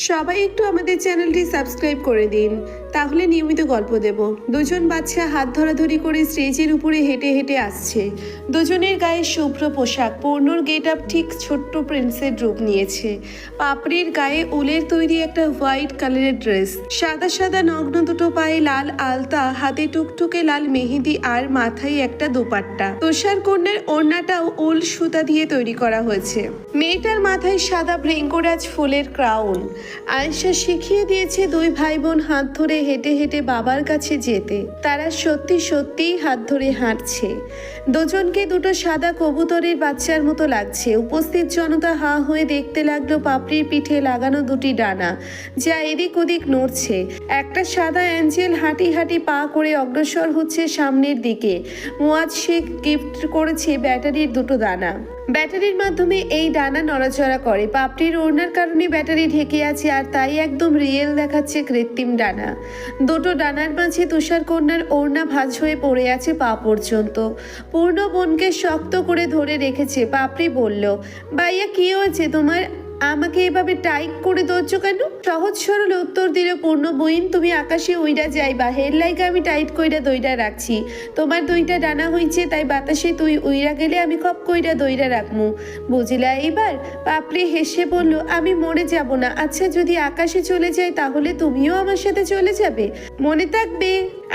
সবাই একটু আমাদের চ্যানেলটি সাবস্ক্রাইব করে দিন, তাহলে নিয়মিত গল্প দেব। দুজন বাচ্চা হাত ধরাধরি করে স্টেজের উপরে হেঁটে হেঁটে আসছে। দুজনের গায়ে শুভ্র পোশাক, পূর্ণর গেট আপ ঠিক ছোট্ট প্রিন্সের রূপ নিয়েছে। পাপড়ির গায়ে উলের তৈরি একটা হোয়াইট কালারের ড্রেস, সাদা সাদা নগ্ন দুটো পায়ে লাল আলতা, হাতে টুকটুকে লাল মেহেদি আর মাথায় একটা দোপাট্টা। তুষার কন্যার ওড়নাটাও উল সুতা দিয়ে তৈরি করা হয়েছে। মেয়েটার মাথায় সাদা ভৃঙ্গরাজ ফুলের ক্রাউন। আয়েশা শিখিয়ে দিয়েছে দুই ভাই বোন হাত ধরে হেঁটে হেঁটে বাবার কাছে যেতে। তারা সত্যি সত্যিই হাত ধরে হাঁটছে। দুজনকে দুটো সাদা কবুতরের বাচ্চার মতো লাগছে। উপস্থিত জনতা হাঁ হয়ে দেখতে লাগলো পাপড়ির পিঠে লাগানো দুটি ডানা, যা এদিক ওদিক নড়ছে। একটা সাদা অ্যাঞ্জেল হাঁটি হাঁটি পা করে অগ্রসর হচ্ছে সামনের দিকে। মুয়াজ শেখ গিফট করেছে ব্যাটারির দুটো দানা। ব্যাটারির মাধ্যমে এই ডানা নড়াচড়া করে। পাপড়ির ওড়নার কারণে ব্যাটারি ঢেকে আছে, আর তাই একদম রিয়েল দেখাচ্ছে কৃত্রিম ডানা। দুটো ডানার মাঝে তুষার কন্যার ওড়না ভাঁজ হয়ে পড়ে আছে পা পর্যন্ত। পূর্ণ বোনকে শক্ত করে ধরে রেখেছে। পাপড়ি বলল, ভাইয়া কি হয়েছে তোমার? আমাকে এভাবে টাইট করে ধরছো কেন? সহজ সরল উত্তর দিল পূর্ণ, বইন তুমি আকাশে উইরা যাইবা, হের লাইগা আমি টাইট কইরা দইরা রাখছি। তোমার দুইটা ডানা হইছে, তাই বাতাসে তুই উইরা গেলে আমি খপ কইরা দইরা রাখমু, বুঝিলা এইবার? পাপড়ি হেসে বলল, আমি মরে যাব না। আচ্ছা, যদি আকাশে চলে যাই তাহলে তুমিও আমার সাথে চলে যাবে? মনে থাকবে?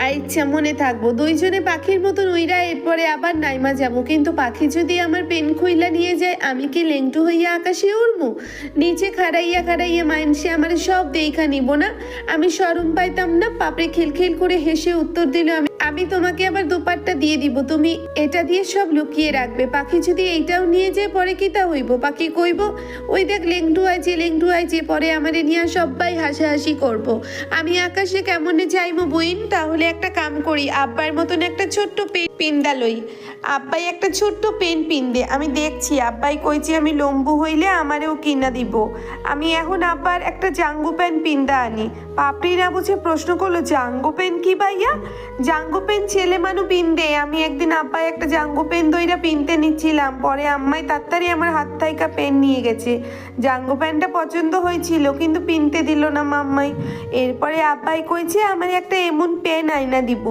আচ্ছা, মনে থাকবো। দুইজনে পাখির মতন উইরা এরপরে আবার নাইমা যাবো। কিন্তু পাখি যদি আমার পেন খুইলা নিয়ে যায়, আমি কি লেংটু হইয়া আকাশে উড়মু? নিচে খাড়াইয়া খাড়াইয়া মাইনসে আমার সব দেখা নিব না? আমি শরম পাইতাম না? পাপড়ি খিলখিল করে হেসে উত্তর দিল, আমি তোমাকে আবার দোপাট্টা দিয়ে দিব, তুমি এটা দিয়ে সব লুকিয়ে রাখবে। পাখি যদি এইটাও নিয়ে যায় পরে কি তা হইব? পাখি কইব, ওই দেখ লেংটু আইছে, পরে আমারে নিয়ে সবাই হাসাহাসি করব। আমি আকাশে কেমনে যাইমো বইন? তাহলে একটা কাম করি, আব্বার মতন একটা ছোট্ট পিন্দা লই। আব্বাই একটা ছোট্ট পেন পিন্দে, আমি দেখছি। আব্বাই কইছে আমি লম্বু হইলে আমারেও কিনা দিব। আমি এখন আব্বার একটা জাঙ্গু পেন পিন্দা আনি। পাপড়ি না বুঝে প্রশ্ন করলো, জাঙ্গু পেন কি ভাইয়া? জাঙ্গু পেন ছেলে মানু পিন্দে। আমি একদিন আব্বাই একটা জাঙ্গু পেন দইরা পিনতে নিচ্ছিলাম, পরে আম্মাই তাড়াতাড়ি আমার হাত থাইকা পেন নিয়ে গেছে। জাঙ্গু প্যান্টটা পছন্দ হয়েছিল, কিন্তু পিনতে দিল না মাম্মাই। এরপরে আব্বাই কইছে আমার একটা এমন পেন আইনা দিব,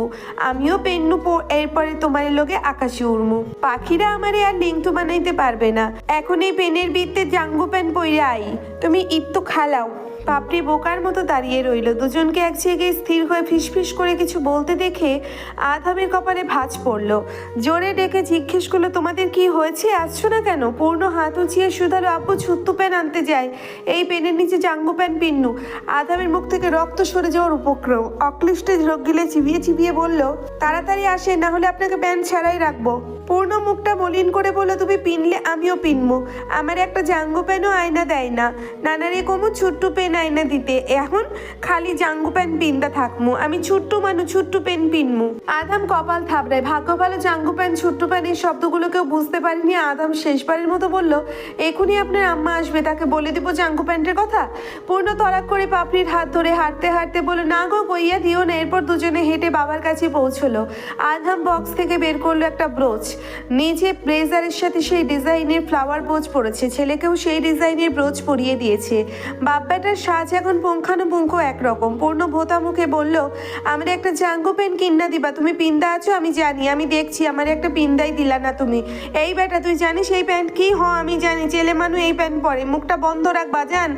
আমিও পেন্নু, এরপরে তোমার লোকে আকাশে উড়মু। পাখিরা আমারে আর লিংটু বানাইতে পারবে না। এখন এই পেনের ভিত্তে জাঙ্গু প্যান্ট পইরা আই, তুমি ইত্তু খালাও। পাপড়ি বোকার মতো দাঁড়িয়ে রইল। দুজনকে এক জায়গায় স্থির হয়ে ফিসফিস করে কিছু বলতে দেখে আধামের কপালে ভাঁজ পড়ল। জোরে ডেকে জিজ্ঞেস করলো, তোমাদের কি হয়েছে? আসছো না কেন? পূর্ণ হাত উঁচিয়ে শুধালো, আব্বু ছুত্তু পেন আনতে যায়, এই পেনের নিচে জাঙ্গু প্যান পিন্নু। আধামের মুখ থেকে রক্ত সরে যাওয়ার উপক্রম। অক্লিষ্টে ঝোঁক গিলে চিবিয়ে চিবিয়ে বলল, তাড়াতাড়ি আসে, না হলে আপনাকে প্যান্ট ছাড়াই রাখবো। পূর্ণ মুখটা মলিন করে বলল, তুমি পিনলে আমিও পিনবো। আমার একটা জাঙ্গু প্যানও আয়না দেয় না। নানারে কমু ছোট্ট পেন আয়না দিতে, এখন খালি জাঙ্গু প্যান পিনটা থাকমু। আমি ছোট্ট মানু, ছোট্ট পেন পিনমু। আধাম কপাল থাবড়ায়। ভাগ্য ভালো জাঙ্গু প্যান ছোট্ট প্যান এই শব্দগুলো কেউ বুঝতে পারেনি। আধাম শেষবারের মতো বলল, এখনই আপনার আম্মা আসবে, তাকে বলে দিব জাঙ্গু প্যান্টের কথা। পূর্ণ তরাক করে পাপড়ির হাত ধরে হাঁটতে হাঁটতে বলল, না গো, কইয়া দিও না। এরপর দুজনে হেঁটে বাবার কাছে পৌঁছলো। আধাম বক্স থেকে বের করলো একটা ব্রোচ। নিজে ব্লেজারের সাথে সেই ডিজাইনের ফ্লাওয়ার ব্রোচ পরেছে, ছেলেকেও সেই ডিজাইনের ব্রোচ পরিয়ে দিয়েছে। বাপ্পাটার সাজ এখন পুঙ্খানুপুঙ্খ একরকম। পূর্ণ ভোতা মুখে বলল, আমার একটা জাঙ্গু পেন কিন্না দিবা? তুমি পিন্দা আছো আমি জানি, আমি দেখছি, আমার একটা পিন্দাই দিলা না তুমি। এই বেটা, তুই জানিস এই প্যান্ট কি? আমি জানি, ছেলে মানু এই প্যান্ট পরে। মুখটা বন্ধ রাখ বাজান,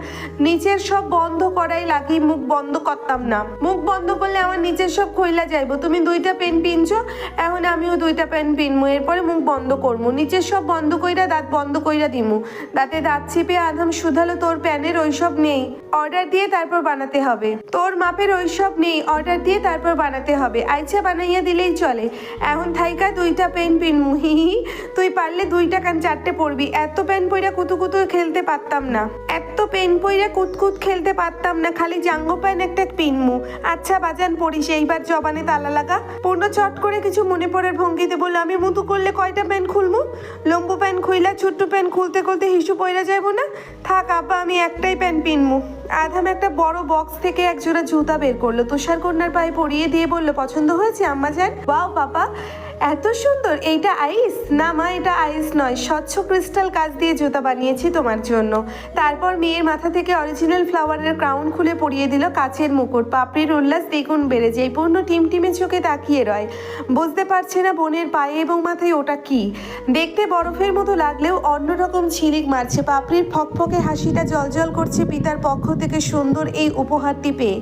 নিচের সব বন্ধ করাই লাগি, মুখ বন্ধ করতাম না। মুখ বন্ধ করলে আমার নিচের সব খইলা যাইব। তুমি দুইটা পেন পিনছো, এখন আমিও দুইটা পেন পিনমু, এরপরে মুখ বন্ধ করমু, নিচের সব বন্ধ কইরা দাঁত বন্ধ কইরা দিমু। দাঁতে দাঁত চিপে আধাম শুধালো, তোর প্যানের ওইসব নেই, অর্ডার দিয়ে তারপর বানাতে হবে। তোর মাপের ওইসব নেই, অর্ডার দিয়ে তারপর বানাতে হবে। আইছা বানাইয়া দিলেই চলে। এখন থাইকা দুইটা পেন পিনমু। হি হি, তুই পারলে দুইটা কান চারটে পড়বি। এত পেন পইরা কুতুকুতু খেলতে পারতাম না, এত পেন পইরা কুতকুত খেলতে পারতাম না, খালি জাঙ্গু প্যান একটা পিনমু। আচ্ছা বাজান পড়িস, এইবার জবানে তালা লাগা। পূর্ণ চট করে কিছু মনে পড়ার ভঙ্গিতে বলল, আমি মুতু করলে কয়টা প্যান খুলমু? লম্বু প্যান খুইলা ছোট্ট প্যান খুলতে খুলতে হিসু পইরা যাইব না? থাক আব্বা, আমি একটাই প্যান পিনমু। আধাম একটা বড় বক্স থেকে একজোড়া জুতা বের করলো, তুষার কন্যার পায়ে পরিয়ে দিয়ে বলল, পছন্দ হয়েছে আম্মা জান? ওয়াও বাবা, এত সুন্দর, এইটা আইস? না মা, এটা আইস নয়, স্বচ্ছ ক্রিস্টাল কাঁচ দিয়ে জুতা বানিয়েছি তোমার জন্য। তারপর মেয়ের মাথা থেকে অরিজিনাল ফ্লাওয়ারের ক্রাউন খুলে পরিয়ে দিল কাচের মুকুট। পাপড়ির উল্লাস দ্বিগুণ বেড়ে যায়। পূর্ণ টিমটিমে চোখে তাকিয়ে রয়, বুঝতে পারছে না বোনের পায়ে এবং মাথায় ওটা কি। দেখতে বরফের মতো লাগলেও অন্যরকম ঝিলিক মারছে। পাপড়ির ফকফকে হাসিটা জলজল করছে পিতার পক্ষ থেকে সুন্দর এই উপহারটি পেয়ে।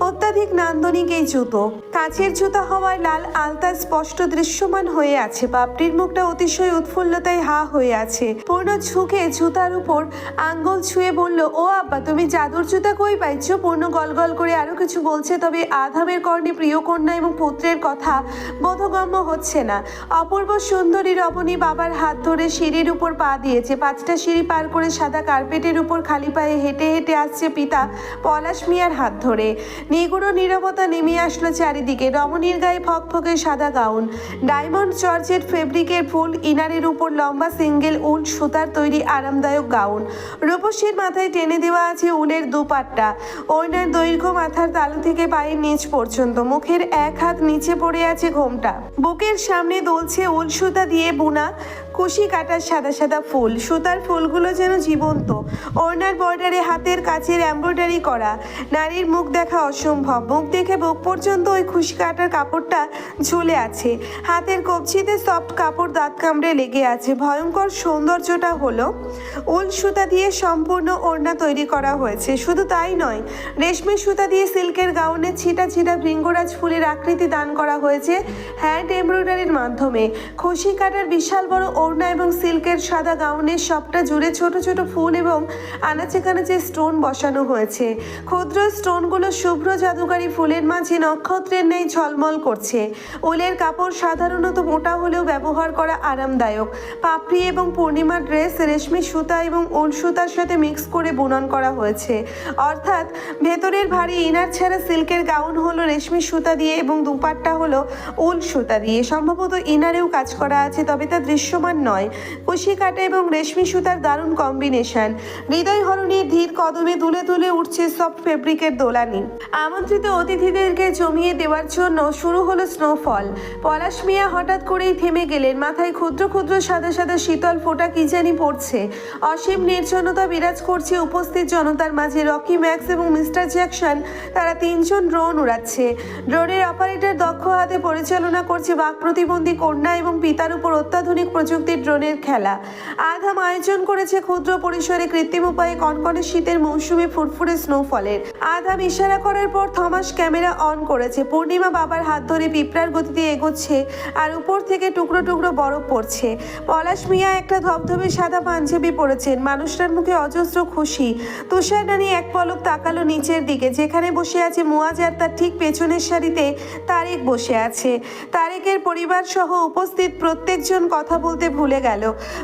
অত্যাধিক নান্দনিক এই জুতো, কাচের জুতা হওয়ায় লাল আলতা স্পষ্ট দৃশ্যমান হয়ে আছে। পাপড়ির মুখটা অতিশয় উৎফুল্লতায় হা হয়ে আছে। পূর্ণ ঝুঁকে জুতার উপর আঙ্গুল ছুঁয়ে বলল, ও আব্বা, তুমি জাদুর জুতা কই পাইছো? পূর্ণ গলগল করে আরো কিছু বলছে, তবে আধামের কর্ণে প্রিয় কন্যা এবং পুত্রের কথা বোধগম্য হচ্ছে না। অপূর্ব সুন্দরী রমণী বাবার হাত ধরে সিঁড়ির উপর পা দিয়েছে। 5টা সিঁড়ি পার করে সাদা কার্পেটের উপর খালি পায়ে হেঁটে হেঁটে আসছে পিতা পলাশ মিয়ার হাত ধরে। নিগুড় নীরবতা নেমে আসলো চারিদিকে। রমণীর গায়ে ফকফকে সাদা গাউন, ডায়মন্ড জর্জেট ফেব্রিকের ফুল ইনারের উপর লম্বা সিঙ্গেল উল সুতার তৈরি আরামদায়ক গাউন। রূপসীর মাথায় টেনে দেওয়া আছে উলের দুপাট্টা। ওড়নার দৈর্ঘ্য মাথার তালু থেকে পায়ের নিচ পর্যন্ত। মুখের এক হাত নিচে পড়ে আছে ঘোমটা। বুকের সামনে দোলছে উল সুতা দিয়ে বোনা কুশি কাটার সাদা সাদা ফুল। সুতার ফুলগুলো যেন জীবন্ত। ওড়নার বর্ডারে হাতের কাছের এমব্রয়ডারি করা। নারীর মুখ দেখা অসম্ভব। মুখ দেখে বুক পর্যন্ত ওই খুশি কাটার কাপড়টা ঝুলে আছে। হাতের কবজিতে সফট কাপড় দাঁত কামড়ে লেগে আছে। ভয়ঙ্কর সৌন্দর্যটা হলো উল সুতা দিয়ে সম্পূর্ণ ওড়না তৈরি করা হয়েছে। শুধু তাই নয়, রেশমি সুতা দিয়ে সিল্কের গাউনে ছিটা ছিটা ভৃঙ্গরাজ ফুলের আকৃতি দান করা হয়েছে হ্যান্ড এমব্রয়ডারির মাধ্যমে। খুশি কাটার বিশাল বড় ওড়না এবং সিল্কের সাদা গাউনের সবটা জুড়ে ছোট ছোট ফুল এবং আনাচে কানাচে স্টোন বসানো হয়েছে। ক্ষুদ্র স্টোনগুলো শুভ্র জাদুকারী ফুলের মাঝে নক্ষত্রের ন্যায় ঝলমল করছে। উলের কাপড় সাধারণত মোটা হলেও ব্যবহার করা আরামদায়ক। পাপড়ি এবং পূর্ণিমা ড্রেস রেশমি সুতা এবং উল সুতার সাথে মিক্স করে বুনন করা হয়েছে। অর্থাৎ ভেতরের ভারী ইনার ছাড়া সিল্কের গাউন হলো রেশমি সুতা দিয়ে এবং দুপাট্টা হলো উল সুতা দিয়ে। সম্ভবত ইনারেও কাজ করা আছে, তবে তা দৃশ্যমান নয়। কুশি কাটা এবং রেশমি সুতার দারুণ কম্বিনেশন। হৃদয় হরণীর ধীর কদমে দুলে দুলে উঠছে সফট ফেব্রিকের দোলানি। আমন্ত্রিত অতিথিদেরকে জমিয়ে দেওয়ার জন্য শুরু হলো স্নোফল। পলাশ মিয়া হঠাৎ করেই থেমে গেলেন। মাথায় ক্ষুদ্র ক্ষুদ্র সাদা সাদা শীতল ফোঁটা কি জানি পড়ছে। অসীম নির্জনতা বিরাজ করছে উপস্থিত জনতার মাঝে। রকি, ম্যাক্স এবং মিস্টার জ্যাকসন, তারা 3 জন ড্রোন উড়াচ্ছে। ড্রোনের অপারেটর দক্ষ হাতে পরিচালনা করছে বাক প্রতিবন্ধী কন্যা এবং পিতার উপর অত্যাধুনিক প্রযুক্তির ড্রোনের খেলা। আধাম আয়োজন করেছে ক্ষুদ্র পরিসরে কৃত্রিম উপায়ে কনকনে শীতের মৌসুমে ফুরফুরে স্নোফলের। আধাম ইশারা করার পর থমাস ক্যামেরা অন করেছে। পূর্ণিমা বাবার হাত ধরে পিঁপড়ার গতিতে এগোচ্ছে আর উপর থেকে টুকরো টুকরো বরফ পড়ছে। পলাশ মিয়া একটা ধবধবে সাদা পাঞ্জাবি পরেছেন। মানুষটার মুখে অজস্র খুশি। তুষার রানী এক পলক তাকালো নিচের দিকে, যেখানে বসে আছে মুয়াজ, আর তার ঠিক পেছনের সারিতে তারেক বসে আছে। তারেকের পরিবার সহ উপস্থিত প্রত্যেকজন কথা বলতে ভুলে গেল।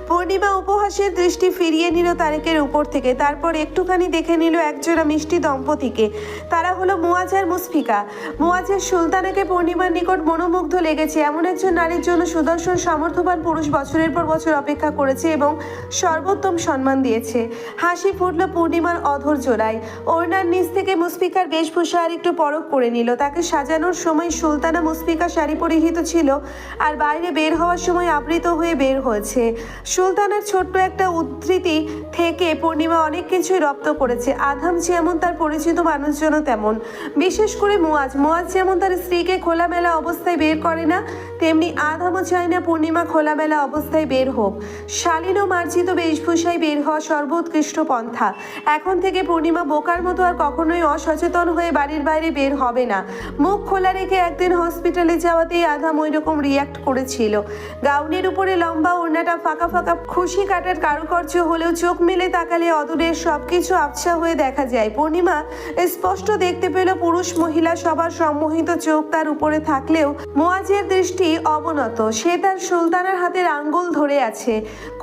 পূর্ণিমা উপহাসের দৃষ্টি ফিরিয়ে নিল তারেকের উপর থেকে। তারপর একটুখানি দেখে নিল একজোড়া মিষ্টি দম্পতিকে। তারা হলো মুয়াজ আর মুসফিকা। মুয়াজের সুলতানাকে পূর্ণিমার নিকট মনোমুগ্ধ লেগেছে। এমন একজন নারীর জন্য সুদর্শন সামর্থ্যবান পুরুষ বছরের পর বছর অপেক্ষা করেছে এবং সর্বোত্তম সম্মান দিয়েছে। হাসি ফুটল পূর্ণিমার অধর জোড়ায়। ওড়নার নিচ থেকে মুসফিকার বেশভূষা আর একটু পরখ করে নিল। তাকে সাজানোর সময় সুলতানা মুসফিকা শাড়ি পরিহিত ছিল আর বাইরে বের হওয়ার সময় আবৃত হয়ে বের হয়েছে। সুলতানার ছোট্ট একটা উদ্ধৃতি থেকে পূর্ণিমা অনেক কিছুই রপ্ত করেছে। আধাম যেমন তার পরিচিত মানুষজনও তেমন। বিশেষ করে মুয়াজ যেমন তার স্ত্রীকে খোলামেলা অবস্থায় বের করে না, তেমনি আধামও চায় না পূর্ণিমা খোলামেলা অবস্থায় বের হোক। শালীন ও মার্জিত বেশভূষায় বের হওয়া সর্বোৎকৃষ্ট পন্থা। এখন থেকে পূর্ণিমা বোকার মতো আর কখনোই অসচেতন হয়ে বাড়ির বাইরে বের হবে না। মুখ খোলা রেখে একদিন হসপিটালে যাওয়াতেই আধাম ওই রকম রিয়াক্ট করেছিল। গাউনের উপরে লম্বা ওড়নাটা ফাঁকা ফাঁকা খুশি কাটার কারুকার্য হলেও চোখ মেলে তাকালে অদূরের সবকিছু আবছা হয়ে দেখা যায়। পূর্ণিমা স্পষ্ট দেখতে পেল পুরুষ মহিলা সবার সম্মোহিত চোখ তার উপরে থাকলেও মুয়াজের দৃষ্টি অবনত। সে তার সুলতানার হাতের আঙ্গুল ধরে আছে।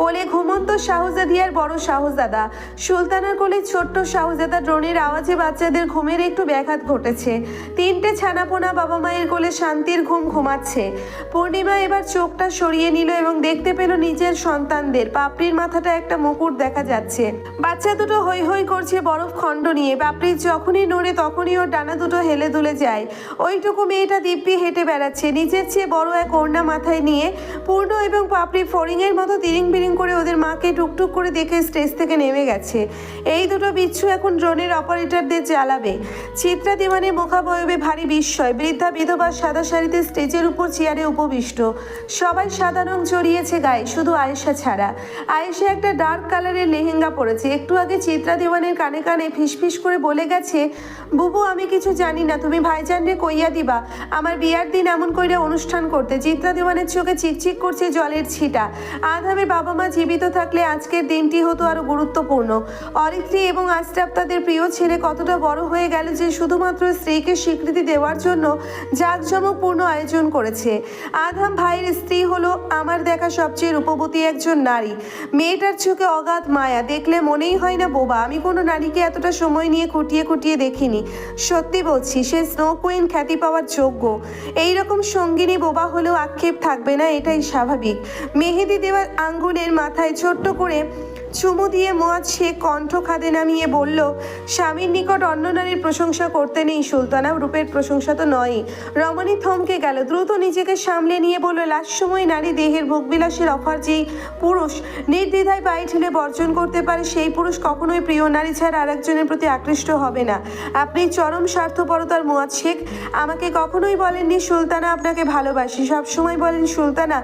কোলে ঘুমন্ত শাহজাদিয়ার বড় শাহজাদা, সুলতানার কোলে ছোট্ট শাহজাদা। ড্রোনের আওয়াজে বাচ্চাদের ঘুমের একটু ব্যাঘাত ঘটেছে। 3টে ছানাপোনা বাবা মায়ের কোলে শান্তির ঘুম ঘুমাচ্ছে। পূর্ণিমা এবার চোখটা সরিয়ে নিল এবং দেখতে পেল নিজের সন্তানদের। পাপড়ির মাথাটা একটা মুকুট দেখা যাচ্ছে। বাচ্চা দুটো হৈ হৈ করছে বরফ খণ্ড নিয়ে। পাপড়ি যখনই নড়ে তখনই ওর ডানা দুটো হেলে দুলে যায়। ওইটুকু মেয়েটা দিব্যি হেঁটে বেড়াচ্ছে নিজের চেয়ে বড় এক ওড়না মাথায় নিয়ে। পূর্ণ এবং পাপড়ি ফড়িংয়ের মতো তিরিং বিরিং করে ওদের মাকে টুকটুক করে দেখে স্টেজ থেকে নেমে গেছে। এই দুটো বিচ্ছু এখন ড্রোনের অপারেটরদের জ্বালাবে। চিত্রা দেওয়ানের মুখাবয়বে ভারী বিস্ময়। বৃদ্ধা বিধবা সাদা শাড়িতে স্টেজের উপর চেয়ারে উপবিষ্ট। সবাই সাদা রং জড়িয়েছে গায়ে, শুধু আয়েশা ছাড়া। আয়েশা একটা ডার্ক কালারের লেহেঙ্গা পরেছে। একটু আগে চিত্রা দেওয়ানের কানে কানে ফিসফিস করে বলে গেছে, বুবু আমি কিছু জানি না, তুমি ভাইজানরে কইয়া দিবা আমার বিয়ার দিন এমন কইরা অনুষ্ঠান করতে। চিত্রা দেওয়ানের চোখে চিকচিক করছে জলের ছিটা। আধামের বাবা মা জীবিত থাকলে আজকের দিনটি হতো আরো গুরুত্বপূর্ণ। অরিত্রী এবং আশরাফ তাদের প্রিয় ছেলে কতটা বড় হয়ে গেল যে শুধুমাত্র স্ত্রীকে স্বীকৃতি দেওয়ার জন্য জাঁকজমকপূর্ণ আয়োজন করেছে। আধাম ভাইয়ের স্ত্রী হলো আমার দেখা সবচেয়ে রূপবতী একজন নারী। মেয়েটার চোখে অগাধ মায়া, দেখলে মনেই হয় না বোবা। আমি কোনো নারীকে এতটা সময় নিয়ে খুঁটিয়ে খুঁটিয়ে দেখিনি। সত্যি বলছি, সে স্নো কুইন খ্যাতি পাওয়ার যোগ্য। এইরকম সঙ্গিনী বোবা হলেও আক্ষেপ থাকবে না, এটাই স্বাভাবিক। মেহেদি দেওয়ার আঙ্গুলের মাথায় ছোট্ট করে চুমু দিয়ে মুয়াজ শেখ কণ্ঠ খাদে নামিয়ে বলল, স্বামীর নিকট অন্য নারীর প্রশংসা করতে নেই সুলতানা, রূপের প্রশংসা তো নয়। রমণী থমকে গেল, দ্রুত নিজেকে সামলে নিয়ে বলল, লাস্ট সময় নারী দেহের ভোগবিলাসের অফার যেই পুরুষ নির্দ্বিধায় পায়ে ঠেলে বর্জন করতে পারে, সেই পুরুষ কখনোই প্রিয় নারী ছাড়া আরেকজনের প্রতি আকৃষ্ট হবে না। আপনি চরম স্বার্থপরতার মুয়াজ শেখ। আমাকে কখনোই বলেননি সুলতানা আপনাকে ভালোবাসি, সবসময় বলেন সুলতানা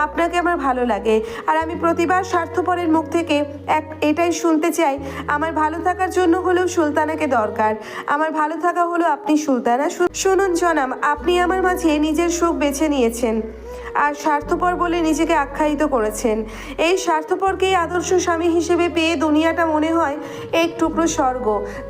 আপনাকে আমার ভালো লাগে। আর আমি প্রতিবার স্বার্থপরের মুখ থেকে এটাই শুনতে চাই, আমার ভালো থাকার জন্য হলেও সুলতানাকে দরকার। আমার ভালো থাকা হলো আপনি সুলতানা। শুনুন জনাব, আপনি আমার মাঝে নিজের সুখ বেছে নিয়েছেন আর স্বার্থপর বলে নিজেকে আখ্যায়িত করেছেন। এই স্বার্থপরকেই আদর্শ স্বামী হিসেবে পেয়ে দুনিয়াটা মনে হয় এক টুকরো স্বর্গ।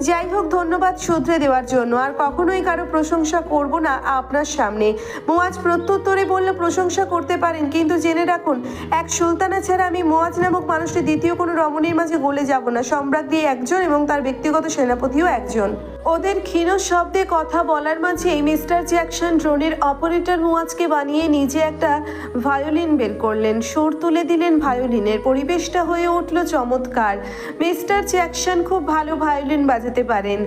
যাই হোক, ধন্যবাদ শুধরে দেওয়ার জন্য। আর কখনোই কারো প্রশংসা করব না আপনার সামনে। মুয়াজ প্রত্যুত্তরে বলল, প্রশংসা করতে পারেন, কিন্তু জেনে রাখুন এক সুলতানা ছাড়া আমি মুয়াজ নামক মানুষটি দ্বিতীয় কোনো রমণীর মাঝে গলে যাব না। সম্রাট দিয়ে একজন এবং তার ব্যক্তিগত সেনাপতিও একজন। ওদের ক্ষীণ শব্দে কথা বলার মাঝেই মিস্টার জ্যাকসন ড্রোনের অপারেটর মুয়াজকে বানিয়ে নিজে একটা ভায়োলিন বের করলেন। সুর তুলে দিলেন ভায়োলিনের। পরিবেশটা হয়ে উঠল চমৎকার। মিস্টার জ্যাকসন খুব ভালো ভায়োলিন বাজাতে পারেন।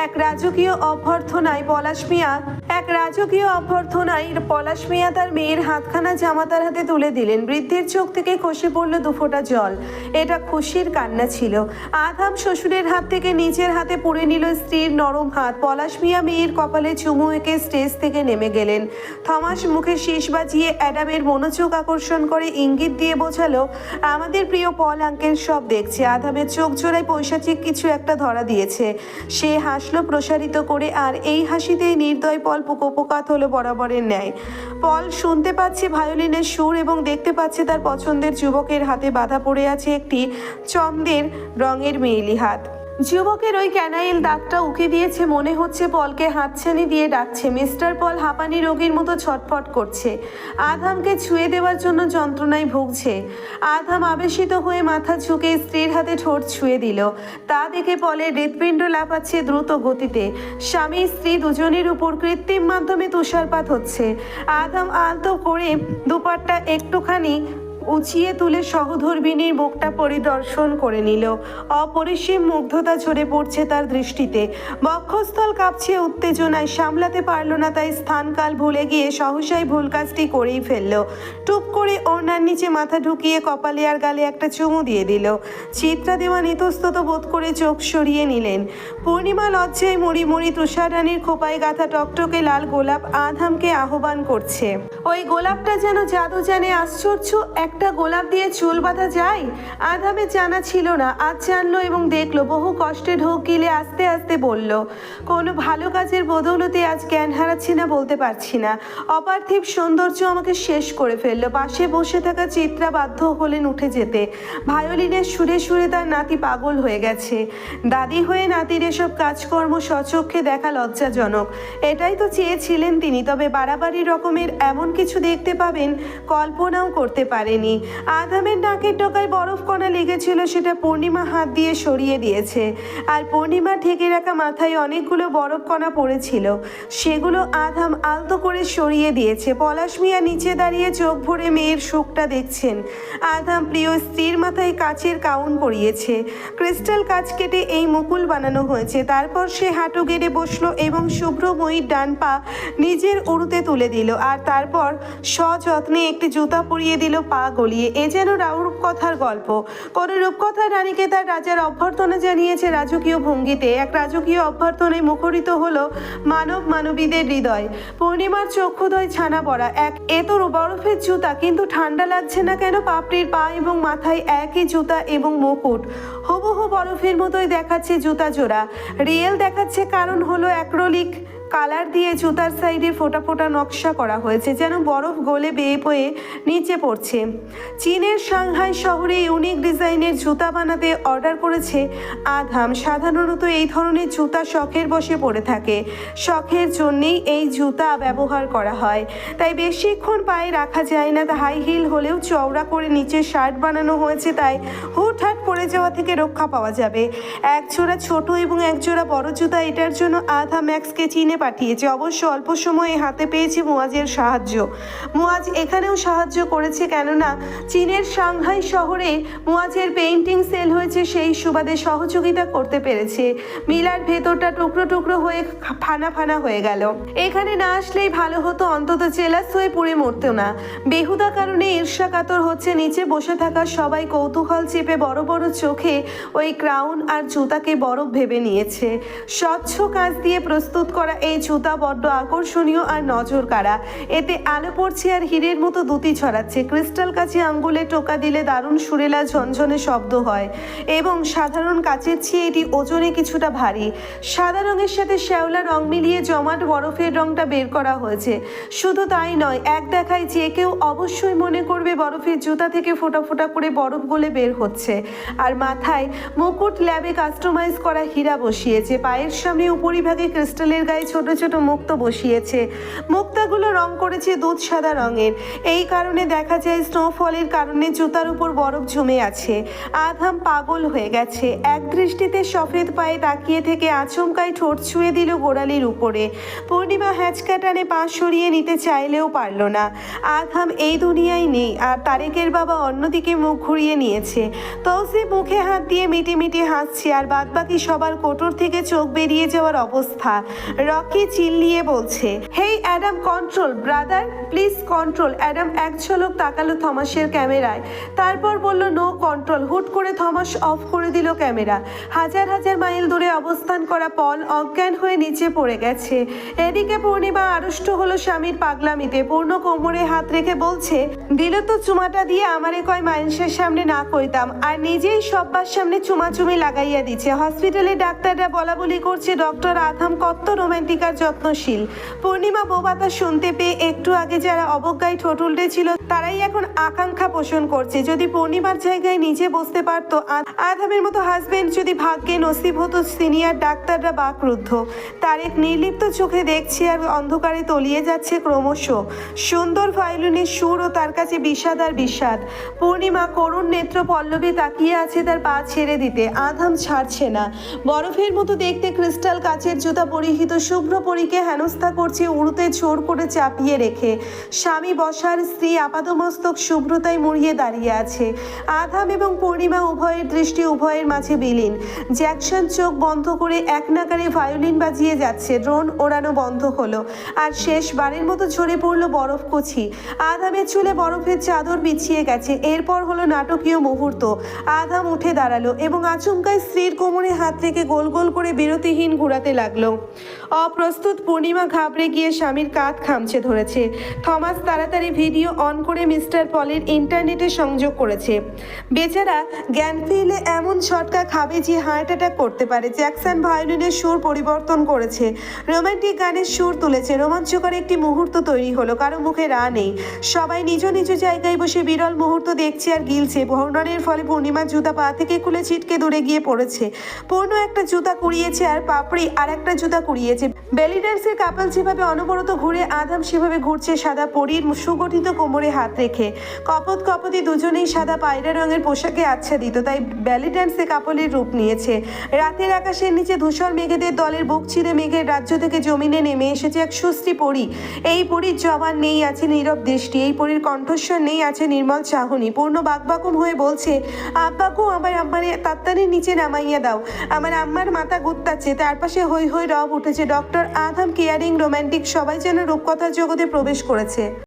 এক রাজকীয় অভ্যর্থনায় পলাশ মিয়া তার মেয়ের হাতখানা জামাতার হাতে তুলে দিলেন। বৃদ্ধের চোখ থেকে খসে পড়ল দুফোঁটা জল। এটা খুশির কান্না ছিল। আধাম শ্বশুরের হাত থেকে নিজের হাতে পুড়ে নিল স্ত্রীর নরম হাত। পলাশ মিয়া মেয়ের কপালে চুমু এঁকে স্টেজ থেকে নেমে গেলেন। থমাস মুখে শীষ বাজিয়ে অ্যাডামের মনোযোগ আকর্ষণ করে ইঙ্গিত দিয়ে বোঝালো, আমাদের প্রিয় পল আঙ্কেল সব দেখছে। আধামের চোখ জোড়ায় পৈশাচিক কিছু একটা ধরা দিয়েছে। সে হাসলো প্রসারিত করে, আর এই হাসিতেই নির্দয় পল পোকাত হলো বরাবরের ন্যায়। পল শুনতে পাচ্ছে ভায়োলিনের সুর এবং দেখতে পাচ্ছে তার পছন্দের যুবকের হাতে বাঁধা পড়ে আছে একটি চন্দ্রের রঙের মেয়েলি হাত। যুবকের ওই ক্যানাইল দাগটা উকে দিয়েছে। মনে হচ্ছে পলকে হাতছানি দিয়ে ডাকছে। মিস্টার পল হাঁপানি রোগীর মতো ছটফট করছে। আধামকে ছুঁয়ে দেওয়ার জন্য যন্ত্রণায় ভুগছে। আধাম আবেশিত হয়ে মাথা ঝুঁকে স্ত্রীর হাতে ঠোঁট ছুঁয়ে দিল। তা দেখে পলের হৃৎপিণ্ড লাফাচ্ছে দ্রুত গতিতে। স্বামী স্ত্রী দুজনের উপর কৃত্রিম মাধ্যমে তুষারপাত হচ্ছে। আধাম আলতো করে দুপাট্টা একটুখানি উঁচিয়ে তুলে সহধর্মিণীর মুখটা পরিদর্শন করে নিল। অপরিসীম মুগ্ধতা ঝরে পড়ছে তার দৃষ্টিতে। বক্ষস্থল কাঁপছে উত্তেজনায়, সামলাতে পারল না, তাই স্থানকাল ভুলে গিয়ে সহসাই ভুল কাজটি করেই ফেলল। টুপ করে ওড়নার নিচে মাথা ঢুকিয়ে কপালে আর গালে একটা চুমু দিয়ে দিল। চিত্রা দেওয়ান ইতস্তত বোধ করে চোখ সরিয়ে নিলেন। পূর্ণিমা লজ্জায় মরি মরি তুষাররানীর খোপায় গাঁথা টকটকে লাল গোলাপ আধামকে আহ্বান করছে। ওই গোলাপটা যেন জাদু জানে। আশ্চর্য, একটা গোলাপ দিয়ে চুল বাঁধা যায়? আধামের জানা ছিল না, আজ জানলো এবং দেখলো। বহু কষ্টে ঢোক গিলে আস্তে আস্তে বলল, কোনো ভালো কাজের বদৌলতে আজ জ্ঞান হারাচ্ছি না, বলতে পারছি না। অপার্থিব সৌন্দর্য আমাকে শেষ করে ফেললো। পাশে বসে থাকা চিত্রা বাধ্য হলেন উঠে যেতে। ভায়োলিনের সুরে সুরে তার নাতি পাগল হয়ে গেছে। দাদি হয়ে নাতির এসব কাজকর্ম স্বচক্ষে দেখা লজ্জাজনক। এটাই তো চেয়েছিলেন তিনি, তবে বাড়াবাড়ি রকমের এমন কিছু দেখতে পাবেন কল্পনাও করতে পারেনি। হয়নি। আধামের নাকের ডগায় বরফ কণা লেগেছিল, সেটা পূর্ণিমা হাত দিয়ে সরিয়ে দিয়েছে। আর পূর্ণিমা ঢেকে রাখা মাথায় অনেকগুলো বরফ কণা পড়েছিল, সেগুলো আধাম আলতো করে সরিয়ে দিয়েছে। পলাশ মিয়া নিচে দাঁড়িয়ে চোখ ভরে মেয়ের শোকটা দেখছেন। আধাম প্রিয় স্ত্রীর মাথায় কাচের কাউন পরিয়েছে, ক্রিস্টাল কাচ কেটে এই মুকুল বানানো হয়েছে। তারপর সে হাঁটু গেড়ে বসলো এবং শুভ্রময়ীর ডান পা নিজের উড়ুতে তুলে দিল, আর তারপর সযত্নে একটি জুতা পরিয়ে দিল পা গলিয়ে। এ যেন রূপকথার গল্প। কোন রূপকথার রানীকে তার রাজার অভ্যর্থনা জানিয়েছে রাজকীয় ভঙ্গিতে। এক রাজকীয় অভ্যর্থনায় মুখরিত হলো মানবীদের হৃদয়। পূর্ণিমার চক্ষুদয় ছানা পড়া। এত বরফের জুতা, কিন্তু ঠান্ডা লাগছে না কেন? পাপড়ির পা এবং মাথায় একই জুতা এবং মুকুট, হুবহু বরফের মতোই দেখাচ্ছে জুতা জোড়া। রিয়েল দেখাচ্ছে, কারণ হলো অ্যাক্রিলিক কালার দিয়ে জুতার সাইডে ফোটা ফোটা নকশা করা হয়েছে, যেন বরফ গলে বেয়ে বয়ে নিচে পড়ছে। চীনের সাংহাই শহরে ইউনিক ডিজাইনের জুতা বানাতে অর্ডার করেছে আধাম। সাধারণত এই ধরনের জুতা শখের বশে পড়ে থাকে, শখের জন্যেই এই জুতা ব্যবহার করা হয়, তাই বেশিক্ষণ পায়ে রাখা যায় না। হাই হিল হলেও চওড়া করে নিচে শার্ট বানানো হয়েছে, তাই হুটহাট পড়ে যাওয়া থেকে রক্ষা পাওয়া যাবে। এক জোড়া ছোট এবং এক জোড়া বড় জুতা এটার জন্য আধাম ম্যাক্সকে চীনে পাঠিয়েছে। অবশ্য অল্প সময়ে হাতে পেয়েছে মুয়াজের সাহায্য। মুয়াজ এখানেও সাহায্য করেছে, কেননা চীনের সাংহাই শহরে মুয়াজের পেইন্টিং সেল হয়েছে, সেই সুবাদে সহযোগিতা করতে পেরেছে। মিলার ভেতরটা টুকরো টুকরো হয়ে ফানা ফানা হয়ে গেল। এখানে না আসলেই ভালো হতো, অন্তত জেলাস হয়ে পুড়ে মরতো না। বেহুদা কারণে ঈর্ষা কাতর হচ্ছে নিচে বসে থাকা সবাই। কৌতূহল চেপে বড় বড় চোখে ওই ক্রাউন আর জুতাকে বরফ ভেবে নিয়েছে। স্বচ্ছ কাঁচ দিয়ে প্রস্তুত করা এই জুতা বড্ড আকর্ষণীয় আর নজর কাড়া। এতে আলো পড়ছে আর হীরের মতো দ্যুতি ছড়াচ্ছে। ক্রিস্টাল কাছে আঙ্গুলে টোকা দিলে দারুণ সুরেলা ঝনঝনে শব্দ হয়, এবং সাধারণ কাচের চেয়ে এটি ওজনে কিছুটা ভারী। সাদা রঙের সাথে শ্যাওলা রং মিলিয়ে জমাট বরফের রংটা বের করা হয়েছে। শুধু তাই নয়, এক দেখায় যে কেউ অবশ্যই মনে করবে বরফের জুতা থেকে ফোঁটা ফোঁটা করে বরফ গলে বের হচ্ছে। আর মাথায় মুকুট ল্যাবে কাস্টমাইজ করা হীরা বসিয়েছে। পায়ের সামনে উপরিভাগে ক্রিস্টালের গায়ে ছোট ছোট মুক্ত বসিয়েছে। মুক্তাগুলো রং করেছে দুধ সাদা রঙের। এই কারণে দেখা যায় স্নোফলের কারণে জুতার উপর বরফ জমে আছে। আধাম পাগল হয়ে গেছে। এক দৃষ্টিতে সফেদ পায়ে তাকিয়ে থেকে আচমকাই ঠোঁট ছুঁয়ে দিল গোড়ালির উপরে। পূর্ণিমা হ্যাঁচকা টানে পা সরিয়ে নিতে চাইলেও পারল না। আধাম এই দুনিয়ায় নেই, আর তারেকের বাবা অন্যদিকে মুখ ঘুরিয়ে নিয়েছে। তৌসিফ মুখে হাত দিয়ে মিটি মিটি হাসছে, আর বাদবাকি সবার কোটর থেকে চোখ বেরিয়ে যাওয়ার অবস্থা। রকি চিল্লিয়ে বলছে, hey Adam, control brother, please control. Adam এক ঝলক তাকালো থমাসের ক্যামেরায়, তারপর বলল, নো কন্ট্রোল। হুট করে থমাস অফ করে দিল ক্যামেরা। হাজার হাজার মাইল দূরে অবস্থান করা পল অজ্ঞান হয়ে নিচে পড়ে গেছে। এদিকে পূর্ণিমা আড়ষ্ট হলো স্বামীর পাগলামিতে। পূর্ণ কোমরে হাত রেখে বলছে, দিল তো চুমাটা দিয়ে আমারে কয় মানুষের সামনে না কইতাম, আর নিজেই সব্বার সামনে চুমাচুমি লাগাইয়া দিচ্ছে। হসপিটালে ডাক্তাররা বলা বলি করছে ডক্টর আধাম কত রোম্যান্টিক আর যত্নশীল। পূর্ণিমা বোবাতা শুনতে পেয়ে একটু আগে যারা অবজ্ঞায় ঠোঁট উল্টেছিল, তারাই এখন আকাঙ্ক্ষা পোষণ করছে। যদি পূর্ণিমার জায়গায় নিজে বসতে পারতো, আধামের মতো হাজবেন্ড যদি ভাগ্যে নসিব হতো, সিনিয়র ডাক্তাররা বাকরুদ্ধ। তারেক নির্লিপ্ত চোখে দেখছে, আর অন্ধকারে তলিয়ে যাচ্ছে ক্রমশ সুন্দর ভায়োলিনের সুর, ও তার কাছে বিষাদ আর বিষাদ। পূর্ণিমা করুণ নেত্র পল্লবী তাকিয়ে আছে তার পা ছেড়ে দিতে। আধাম ছাড়ছে না। বরফের মতো দেখতে ক্রিস্টাল কাচের জুতা পরিহিত শুভ্র পরীকে হেনস্থা করছে উড়ুতে জোর করে চাপিয়ে রেখে। স্বামী বসার, স্ত্রী আপাদমস্তক শুভ্রতায় মুড়িয়ে দাঁড়িয়ে আছে। আধাম এবং পূর্ণিমা উভয়ের দৃষ্টি উভয়ের মাঝে বিলীন। জ্যাকসন চোখ বন্ধ করে এক নাগারে ভায়োলিন বাজিয়ে যাচ্ছে। ড্রোন ওড়ানো বন্ধ হলো, আর শেষবারের মতো ঝরে পড়লো বরফ কুচি। আধামের চুলে বরফের চাদর বিছিয়ে গেছে। এরপর হলো নাটকীয় মুহূর্ত। আধাম উঠে দাঁড়ালো এবং আচমকায় স্ত্রীর কোমরে হাত রেখে গোল গোল করে বিরতিহীন ঘোরাতে লাগলো। অপ্রস্তুত পূর্ণিমা ঘাবড়ে গিয়ে স্বামীর কাঁধ খামচে ধরেছে। থমাস তাড়াতাড়ি ভিডিও অন করে মিস্টার পলের ইন্টারনেটে সংযোগ করেছে। বেচারা জ্ঞান ফিরলে এমন ছটকা খাবে যে হার্ট অ্যাটাক করতে পারে। জ্যাকসন ভায়োলিনের সুর পরিবর্তন করেছে, রোমান্টিক গানের সুর তুলেছে। রোমাঞ্চকর একটি মুহূর্ত তৈরি হলো। কারো মুখে রা নেই, সবাই নিজ নিজ জায়গায় বসে বিরল মুহূর্ত দেখছে আর গিলছে। ভ্রমণের ফলে পূর্ণিমার জুতা পা থেকে খুলে ছিটকে দূরে গিয়ে পড়েছে। পূর্ণ একটা জুতা কুড়িয়েছে, আর পাপড়ি আর একটা জুতা কুড়িয়েছে। বেলি ড্যান্সের কাপল যেভাবে অনবরত ঘুরে আধাম সেভাবে ঘুরছে সাদা পরীর সুগঠিত কোমরে হাত রেখে। কপত কপতি দুজনেই সাদা পায়রা রঙের পোশাকে আচ্ছাদিত, তাই বেলি ড্যান্সে কাপলের রূপ নিয়েছে। রাতের আকাশের নিচে ধূসর মেঘেদের দলের বুক চিরে মেঘের রাজ্য থেকে জমিনে নেমে এসেছে এক সুস্থি পরী। এই পরীর জবান নেই, আছে নীরব দৃষ্টি। এই পরীর কণ্ঠস্বর নেই, আছে নির্মল চাহনি। পূর্ণ বাকবাকুম হয়ে বলছে, আব্বাকু আমার আম্মারে তাত্তানি নিচে নামাইয়া দাও, আমার আম্মার মাথা গুত্তাচ্ছে। তার পাশে হৈ হৈ রব উঠেছে। ডক্টর আধাম কেয়ারিং রোম্যান্টিক সবাই যেন রূপকথার জগতে প্রবেশ করেছে।